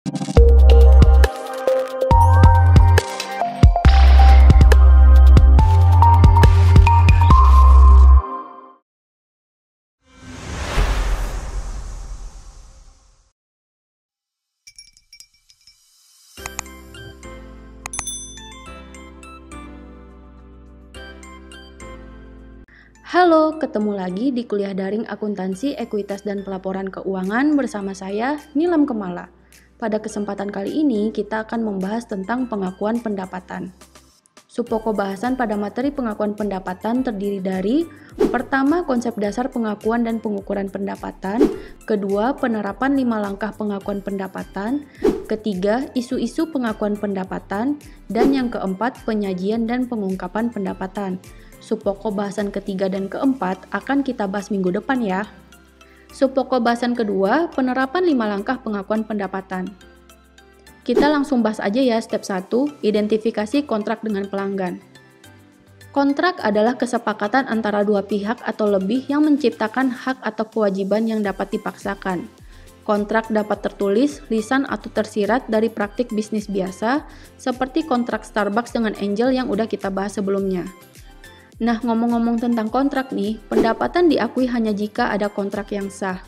Halo, ketemu lagi di kuliah daring akuntansi, ekuitas, dan pelaporan keuangan bersama saya, Nilam Kemala. Pada kesempatan kali ini, kita akan membahas tentang pengakuan pendapatan. Subpokok bahasan pada materi pengakuan pendapatan terdiri dari: pertama, konsep dasar pengakuan dan pengukuran pendapatan; kedua, penerapan 5 langkah pengakuan pendapatan; ketiga, isu-isu pengakuan pendapatan; dan yang keempat, penyajian dan pengungkapan pendapatan. Subpokok bahasan ketiga dan keempat akan kita bahas minggu depan ya. Subpokok bahasan kedua, penerapan 5 langkah pengakuan pendapatan. Kita langsung bahas aja ya step 1, identifikasi kontrak dengan pelanggan. Kontrak adalah kesepakatan antara dua pihak atau lebih yang menciptakan hak atau kewajiban yang dapat dipaksakan. Kontrak dapat tertulis, lisan, atau tersirat dari praktik bisnis biasa, seperti kontrak Starbucks dengan Angel yang udah kita bahas sebelumnya. Nah, ngomong-ngomong tentang kontrak nih, pendapatan diakui hanya jika ada kontrak yang sah.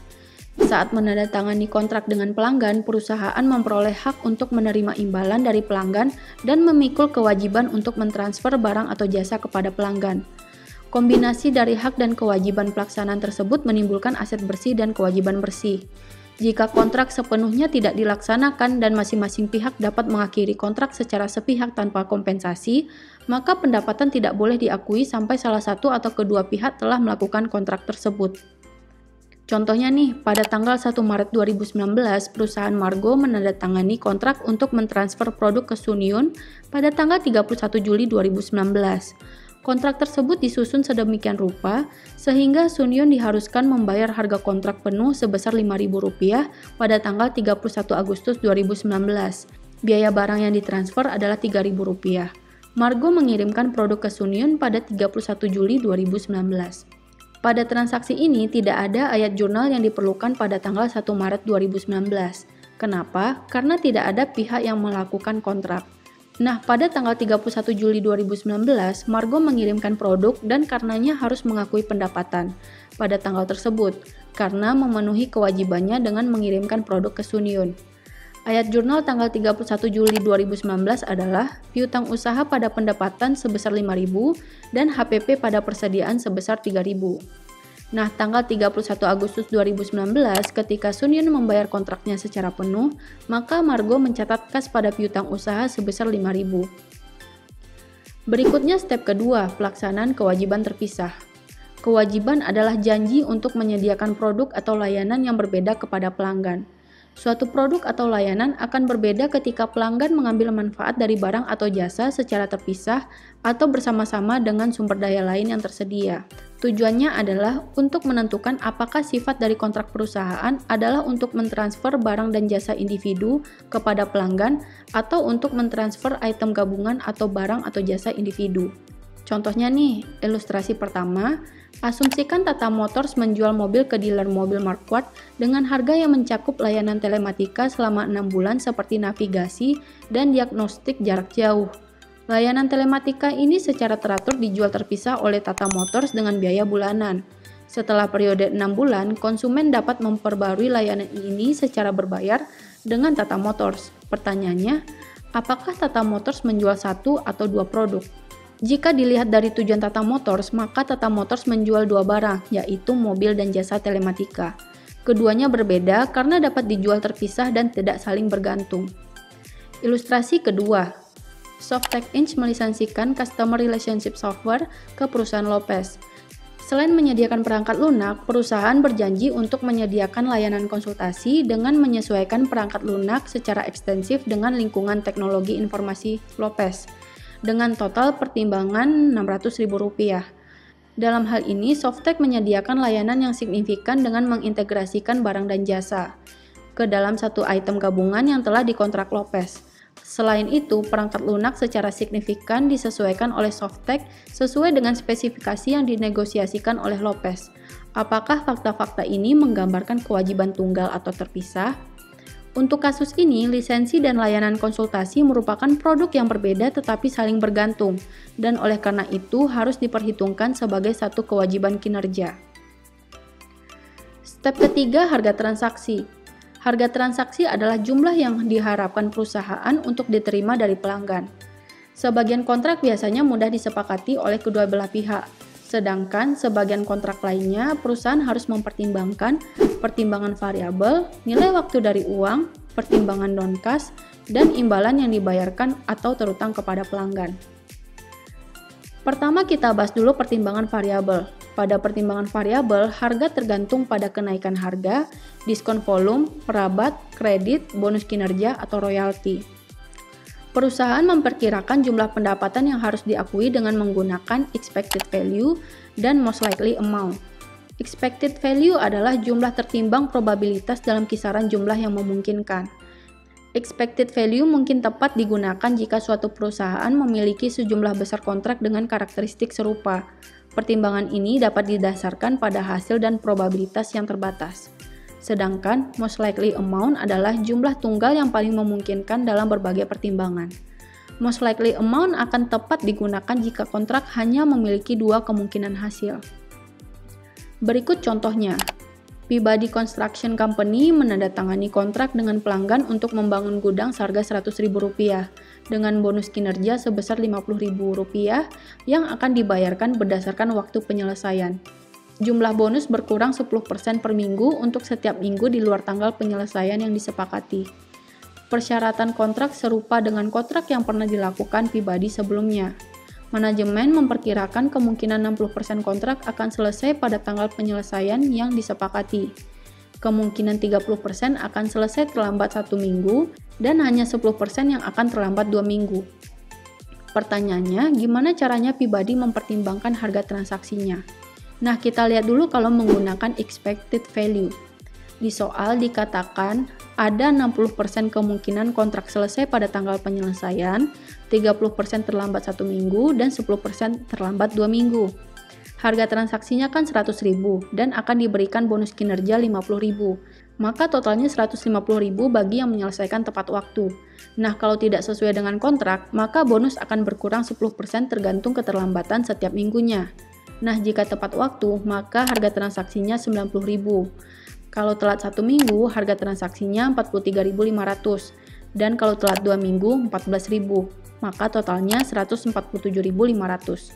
Saat menandatangani kontrak dengan pelanggan, perusahaan memperoleh hak untuk menerima imbalan dari pelanggan dan memikul kewajiban untuk mentransfer barang atau jasa kepada pelanggan. Kombinasi dari hak dan kewajiban pelaksanaan tersebut menimbulkan aset bersih dan kewajiban bersih. Jika kontrak sepenuhnya tidak dilaksanakan dan masing-masing pihak dapat mengakhiri kontrak secara sepihak tanpa kompensasi, maka pendapatan tidak boleh diakui sampai salah satu atau kedua pihak telah melakukan kontrak tersebut. Contohnya nih, pada tanggal 1 Maret 2019, perusahaan Margo menandatangani kontrak untuk mentransfer produk ke Sunyun pada tanggal 31 Juli 2019. Kontrak tersebut disusun sedemikian rupa, sehingga Sunyun diharuskan membayar harga kontrak penuh sebesar Rp5.000 pada tanggal 31 Agustus 2019. Biaya barang yang ditransfer adalah Rp3.000. Margo mengirimkan produk ke Sunyun pada 31 Juli 2019. Pada transaksi ini tidak ada ayat jurnal yang diperlukan pada tanggal 1 Maret 2019. Kenapa? Karena tidak ada pihak yang melakukan kontrak. Nah, pada tanggal 31 Juli 2019, Margo mengirimkan produk dan karenanya harus mengakui pendapatan pada tanggal tersebut, karena memenuhi kewajibannya dengan mengirimkan produk ke Sunyun. Ayat jurnal tanggal 31 Juli 2019 adalah piutang usaha pada pendapatan sebesar Rp5.000 dan HPP pada persediaan sebesar Rp3.000. Nah, tanggal 31 Agustus 2019, ketika Sunyun membayar kontraknya secara penuh, maka Margo mencatat kas pada piutang usaha sebesar Rp5.000. Berikutnya step kedua, pelaksanaan kewajiban terpisah. Kewajiban adalah janji untuk menyediakan produk atau layanan yang berbeda kepada pelanggan. Suatu produk atau layanan akan berbeda ketika pelanggan mengambil manfaat dari barang atau jasa secara terpisah atau bersama-sama dengan sumber daya lain yang tersedia. Tujuannya adalah untuk menentukan apakah sifat dari kontrak perusahaan adalah untuk mentransfer barang dan jasa individu kepada pelanggan atau untuk mentransfer item gabungan atau barang atau jasa individu. Contohnya nih, ilustrasi pertama, asumsikan Tata Motors menjual mobil ke dealer mobil Marquardt dengan harga yang mencakup layanan telematika selama 6 bulan seperti navigasi dan diagnostik jarak jauh. Layanan telematika ini secara teratur dijual terpisah oleh Tata Motors dengan biaya bulanan. Setelah periode 6 bulan, konsumen dapat memperbarui layanan ini secara berbayar dengan Tata Motors. Pertanyaannya, apakah Tata Motors menjual satu atau dua produk? Jika dilihat dari tujuan Tata Motors, maka Tata Motors menjual dua barang, yaitu mobil dan jasa telematika. Keduanya berbeda karena dapat dijual terpisah dan tidak saling bergantung. Ilustrasi kedua, Softtek Inc. melisensikan Customer Relationship Software ke perusahaan Lopez. Selain menyediakan perangkat lunak, perusahaan berjanji untuk menyediakan layanan konsultasi dengan menyesuaikan perangkat lunak secara ekstensif dengan lingkungan teknologi informasi Lopez, dengan total pertimbangan Rp600.000. Dalam hal ini, Softtek menyediakan layanan yang signifikan dengan mengintegrasikan barang dan jasa ke dalam satu item gabungan yang telah dikontrak Lopez. Selain itu, perangkat lunak secara signifikan disesuaikan oleh Softtek sesuai dengan spesifikasi yang dinegosiasikan oleh Lopez. Apakah fakta-fakta ini menggambarkan kewajiban tunggal atau terpisah? Untuk kasus ini, lisensi dan layanan konsultasi merupakan produk yang berbeda tetapi saling bergantung, dan oleh karena itu harus diperhitungkan sebagai satu kewajiban kinerja. Step ketiga, harga transaksi. Harga transaksi adalah jumlah yang diharapkan perusahaan untuk diterima dari pelanggan. Sebagian kontrak biasanya mudah disepakati oleh kedua belah pihak, sedangkan sebagian kontrak lainnya perusahaan harus mempertimbangkan pertimbangan variabel, nilai waktu dari uang, pertimbangan non-cash, dan imbalan yang dibayarkan atau terutang kepada pelanggan. Pertama kita bahas dulu pertimbangan variabel. Pada pertimbangan variabel, harga tergantung pada kenaikan harga, diskon volume, perabat, kredit, bonus kinerja, atau royalti. Perusahaan memperkirakan jumlah pendapatan yang harus diakui dengan menggunakan expected value dan most likely amount. Expected value adalah jumlah tertimbang probabilitas dalam kisaran jumlah yang memungkinkan. Expected value mungkin tepat digunakan jika suatu perusahaan memiliki sejumlah besar kontrak dengan karakteristik serupa. Pertimbangan ini dapat didasarkan pada hasil dan probabilitas yang terbatas. Sedangkan most likely amount adalah jumlah tunggal yang paling memungkinkan dalam berbagai pertimbangan. Most likely amount akan tepat digunakan jika kontrak hanya memiliki dua kemungkinan hasil. Berikut contohnya. Peabody Construction Company menandatangani kontrak dengan pelanggan untuk membangun gudang seharga Rp100.000 dengan bonus kinerja sebesar Rp50.000 yang akan dibayarkan berdasarkan waktu penyelesaian. Jumlah bonus berkurang 10% per minggu untuk setiap minggu di luar tanggal penyelesaian yang disepakati. Persyaratan kontrak serupa dengan kontrak yang pernah dilakukan Peabody sebelumnya. Manajemen memperkirakan kemungkinan 60% kontrak akan selesai pada tanggal penyelesaian yang disepakati. Kemungkinan 30% akan selesai terlambat 1 minggu dan hanya 10% yang akan terlambat 2 minggu. Pertanyaannya, gimana caranya Peabody mempertimbangkan harga transaksinya? Nah, kita lihat dulu kalau menggunakan expected value. Di soal dikatakan ada 60% kemungkinan kontrak selesai pada tanggal penyelesaian, 30% terlambat 1 minggu, dan 10% terlambat 2 minggu. Harga transaksinya kan 100.000 dan akan diberikan bonus kinerja 50.000. Maka totalnya 150.000 bagi yang menyelesaikan tepat waktu. Nah, kalau tidak sesuai dengan kontrak, maka bonus akan berkurang 10% tergantung keterlambatan setiap minggunya. Nah, jika tepat waktu, maka harga transaksinya 90.000. Kalau telat 1 minggu, harga transaksinya 43.500. Dan kalau telat 2 minggu, 14.000. Maka totalnya 147.500.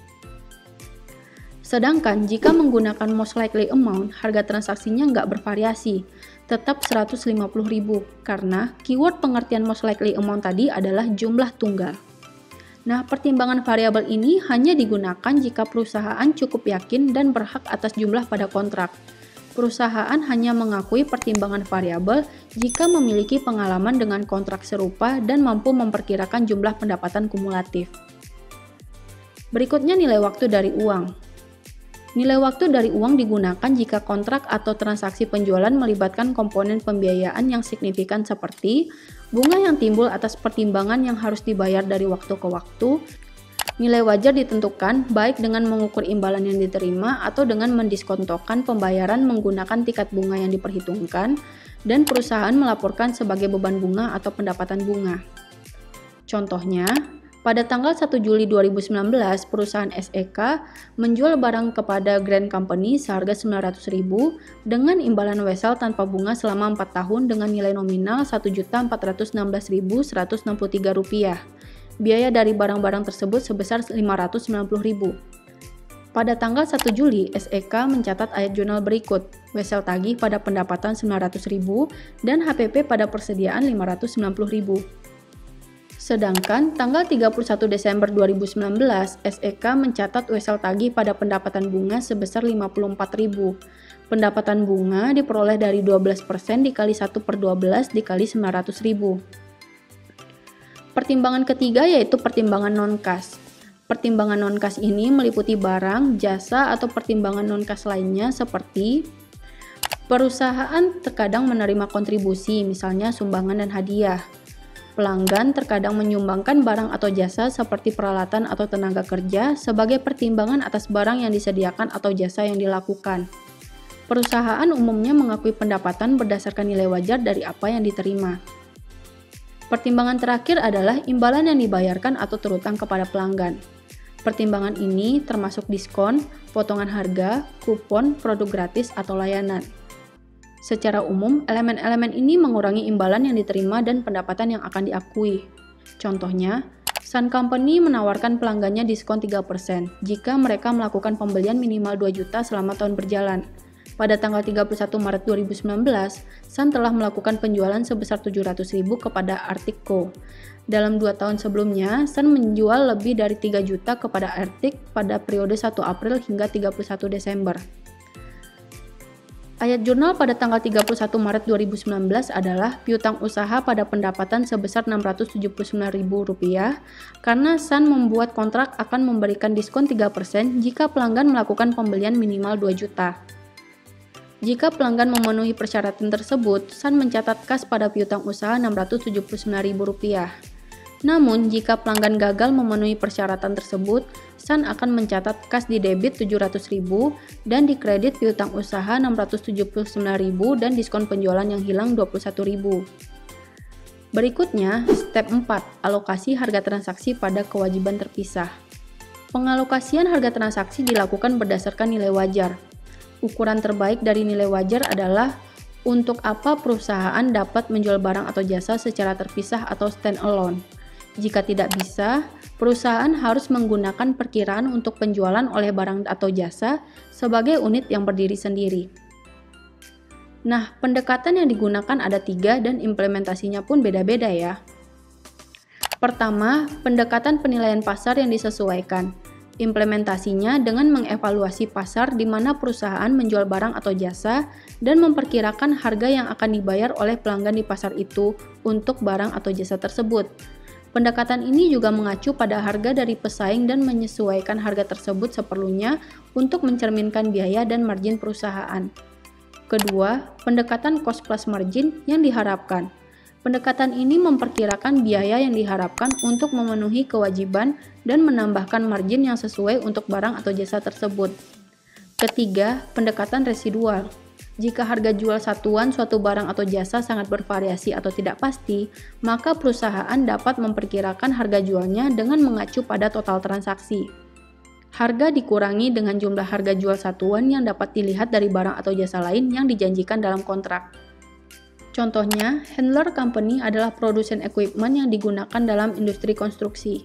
Sedangkan jika menggunakan most likely amount, harga transaksinya nggak bervariasi, tetap 150.000. Karena keyword pengertian most likely amount tadi adalah jumlah tunggal. Nah, pertimbangan variabel ini hanya digunakan jika perusahaan cukup yakin dan berhak atas jumlah pada kontrak. Perusahaan hanya mengakui pertimbangan variabel jika memiliki pengalaman dengan kontrak serupa dan mampu memperkirakan jumlah pendapatan kumulatif. Berikutnya nilai waktu dari uang. Nilai waktu dari uang digunakan jika kontrak atau transaksi penjualan melibatkan komponen pembiayaan yang signifikan seperti bunga yang timbul atas pertimbangan yang harus dibayar dari waktu ke waktu. Nilai wajar ditentukan baik dengan mengukur imbalan yang diterima atau dengan mendiskontokan pembayaran menggunakan tingkat bunga yang diperhitungkan dan perusahaan melaporkan sebagai beban bunga atau pendapatan bunga. Contohnya, pada tanggal 1 Juli 2019, perusahaan SEK menjual barang kepada Grand Company seharga 900.000 dengan imbalan wesel tanpa bunga selama 4 tahun dengan nilai nominal Rp1.416.163. Biaya dari barang-barang tersebut sebesar Rp590.000. Pada tanggal 1 Juli, SEK mencatat ayat jurnal berikut, wesel tagih pada pendapatan Rp900.000 dan HPP pada persediaan Rp590.000. Sedangkan tanggal 31 Desember 2019, SEK mencatat wesel tagih pada pendapatan bunga sebesar Rp54.000. Pendapatan bunga diperoleh dari 12% dikali 1/12 dikali Rp900.000. Pertimbangan ketiga yaitu pertimbangan non-cash. Pertimbangan non-cash ini meliputi barang, jasa, atau pertimbangan non-cash lainnya seperti perusahaan terkadang menerima kontribusi, misalnya sumbangan dan hadiah. Pelanggan terkadang menyumbangkan barang atau jasa seperti peralatan atau tenaga kerja sebagai pertimbangan atas barang yang disediakan atau jasa yang dilakukan. Perusahaan umumnya mengakui pendapatan berdasarkan nilai wajar dari apa yang diterima. Pertimbangan terakhir adalah imbalan yang dibayarkan atau terutang kepada pelanggan. Pertimbangan ini termasuk diskon, potongan harga, kupon, produk gratis, atau layanan. Secara umum, elemen-elemen ini mengurangi imbalan yang diterima dan pendapatan yang akan diakui. Contohnya, Sun Company menawarkan pelanggannya diskon 3% jika mereka melakukan pembelian minimal 2 juta selama tahun berjalan. Pada tanggal 31 Maret 2019, Sun telah melakukan penjualan sebesar 700.000 kepada Arctic Co. Dalam 2 tahun sebelumnya, Sun menjual lebih dari 3 juta kepada Arctic pada periode 1 April hingga 31 Desember. Ayat jurnal pada tanggal 31 Maret 2019 adalah piutang usaha pada pendapatan sebesar Rp679.000 karena Sun membuat kontrak akan memberikan diskon 3% jika pelanggan melakukan pembelian minimal 2 juta. Jika pelanggan memenuhi persyaratan tersebut, Sun mencatat kas pada piutang usaha Rp679.000. Namun, jika pelanggan gagal memenuhi persyaratan tersebut, Sun akan mencatat kas di debit Rp700.000 dan di kredit piutang usaha Rp679.000 dan diskon penjualan yang hilang Rp21.000. Berikutnya, step 4, alokasi harga transaksi pada kewajiban terpisah. Pengalokasian harga transaksi dilakukan berdasarkan nilai wajar. Ukuran terbaik dari nilai wajar adalah untuk apa perusahaan dapat menjual barang atau jasa secara terpisah atau stand-alone. Jika tidak bisa, perusahaan harus menggunakan perkiraan untuk penjualan oleh barang atau jasa sebagai unit yang berdiri sendiri. Nah, pendekatan yang digunakan ada 3 dan implementasinya pun beda-beda ya. Pertama, pendekatan penilaian pasar yang disesuaikan. Implementasinya dengan mengevaluasi pasar di mana perusahaan menjual barang atau jasa dan memperkirakan harga yang akan dibayar oleh pelanggan di pasar itu untuk barang atau jasa tersebut. Pendekatan ini juga mengacu pada harga dari pesaing dan menyesuaikan harga tersebut seperlunya untuk mencerminkan biaya dan margin perusahaan. Kedua, pendekatan cost plus margin yang diharapkan. Pendekatan ini memperkirakan biaya yang diharapkan untuk memenuhi kewajiban dan menambahkan margin yang sesuai untuk barang atau jasa tersebut. Ketiga, pendekatan residual. Jika harga jual satuan suatu barang atau jasa sangat bervariasi atau tidak pasti, maka perusahaan dapat memperkirakan harga jualnya dengan mengacu pada total transaksi. Harga dikurangi dengan jumlah harga jual satuan yang dapat dilihat dari barang atau jasa lain yang dijanjikan dalam kontrak. Contohnya, Handler Company adalah produsen equipment yang digunakan dalam industri konstruksi.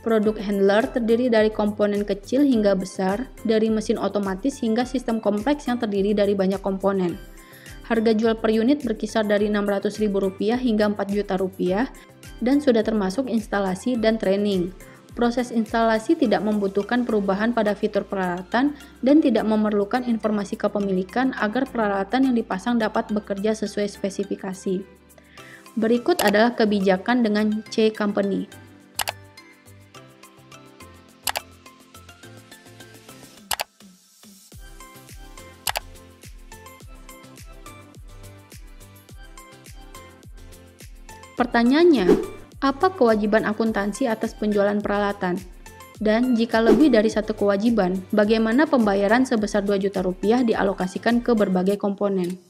Produk Handler terdiri dari komponen kecil hingga besar, dari mesin otomatis hingga sistem kompleks yang terdiri dari banyak komponen. Harga jual per unit berkisar dari Rp600.000 hingga Rp4 juta dan sudah termasuk instalasi dan training. Proses instalasi tidak membutuhkan perubahan pada fitur peralatan dan tidak memerlukan informasi kepemilikan agar peralatan yang dipasang dapat bekerja sesuai spesifikasi. Berikut adalah kebijakan dengan C Company. Pertanyaannya, apa kewajiban akuntansi atas penjualan peralatan? Dan jika lebih dari satu kewajiban, bagaimana pembayaran sebesar Rp2 juta dialokasikan ke berbagai komponen?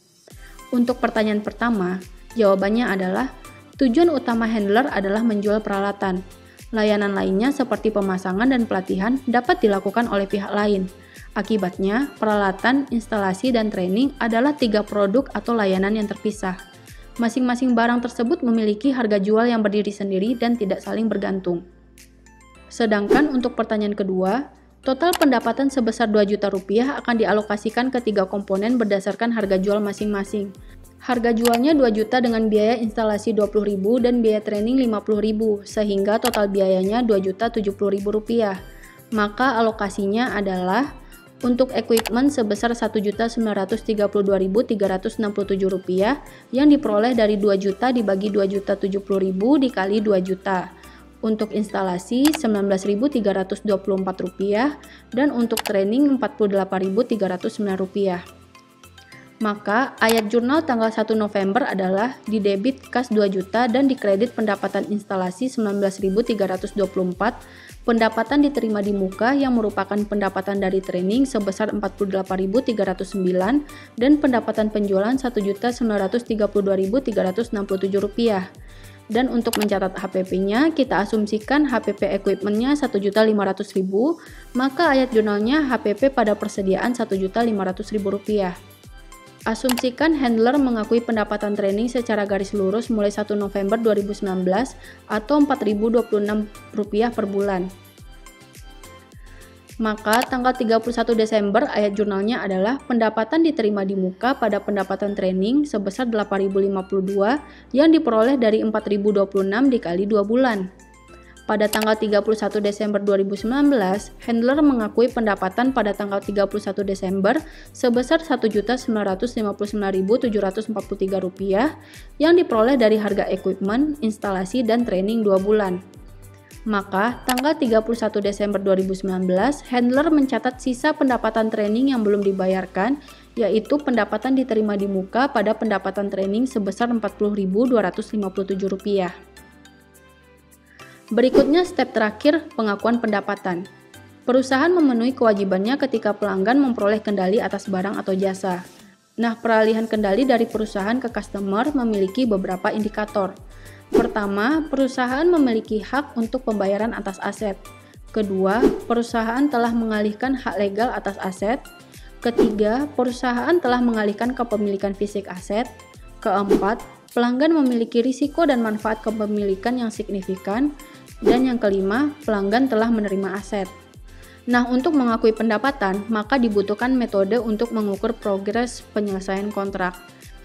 Untuk pertanyaan pertama, jawabannya adalah tujuan utama handler adalah menjual peralatan. Layanan lainnya seperti pemasangan dan pelatihan dapat dilakukan oleh pihak lain. Akibatnya, peralatan, instalasi, dan training adalah 3 produk atau layanan yang terpisah. Masing-masing barang tersebut memiliki harga jual yang berdiri sendiri dan tidak saling bergantung. Sedangkan untuk pertanyaan kedua, total pendapatan sebesar Rp2 juta akan dialokasikan ke 3 komponen berdasarkan harga jual masing-masing. Harga jualnya 2 juta dengan biaya instalasi Rp20.000 dan biaya training Rp50.000, sehingga total biayanya Rp2.070.000. Maka alokasinya adalah untuk equipment sebesar Rp1.932.367 yang diperoleh dari 2 juta dibagi Rp2.070.000 dikali 2 juta. Untuk instalasi Rp19.324 dan untuk training Rp48.309. Maka ayat jurnal tanggal 1 November adalah di debit kas 2 juta dan di kredit pendapatan instalasi 19.324, pendapatan diterima di muka yang merupakan pendapatan dari training sebesar 48.309 dan pendapatan penjualan 1.932.367 rupiah. Dan untuk mencatat HPP-nya, kita asumsikan HPP equipment-nya 1.500.000, maka ayat jurnalnya HPP pada persediaan 1.500.000 rupiah. Asumsikan handler mengakui pendapatan training secara garis lurus mulai 1 November 2019 atau Rp4.026 per bulan. Maka tanggal 31 Desember ayat jurnalnya adalah pendapatan diterima di muka pada pendapatan training sebesar 8.052 yang diperoleh dari 4.026 dikali 2 bulan. Pada tanggal 31 Desember 2019, handler mengakui pendapatan pada tanggal 31 Desember sebesar Rp1.959.743 yang diperoleh dari harga equipment, instalasi, dan training 2 bulan. Maka, tanggal 31 Desember 2019, handler mencatat sisa pendapatan training yang belum dibayarkan, yaitu pendapatan diterima di muka pada pendapatan training sebesar Rp40.257. Berikutnya step terakhir, pengakuan pendapatan. Perusahaan memenuhi kewajibannya ketika pelanggan memperoleh kendali atas barang atau jasa. Nah, peralihan kendali dari perusahaan ke customer memiliki beberapa indikator. Pertama, perusahaan memiliki hak untuk pembayaran atas aset. Kedua, perusahaan telah mengalihkan hak legal atas aset. Ketiga, perusahaan telah mengalihkan kepemilikan fisik aset. Keempat, pelanggan memiliki risiko dan manfaat kepemilikan yang signifikan. Dan yang kelima, pelanggan telah menerima aset. Nah, untuk mengakui pendapatan, maka dibutuhkan metode untuk mengukur progres penyelesaian kontrak.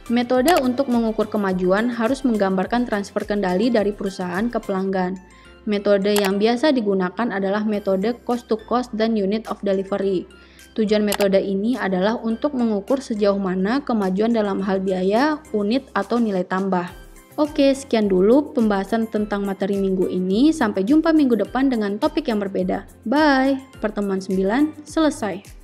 Metode untuk mengukur kemajuan harus menggambarkan transfer kendali dari perusahaan ke pelanggan. Metode yang biasa digunakan adalah metode cost to cost dan unit of delivery. Tujuan metode ini adalah untuk mengukur sejauh mana kemajuan dalam hal biaya, unit, atau nilai tambah. Oke, sekian dulu pembahasan tentang materi minggu ini. Sampai jumpa minggu depan dengan topik yang berbeda. Bye! Pertemuan 9 selesai.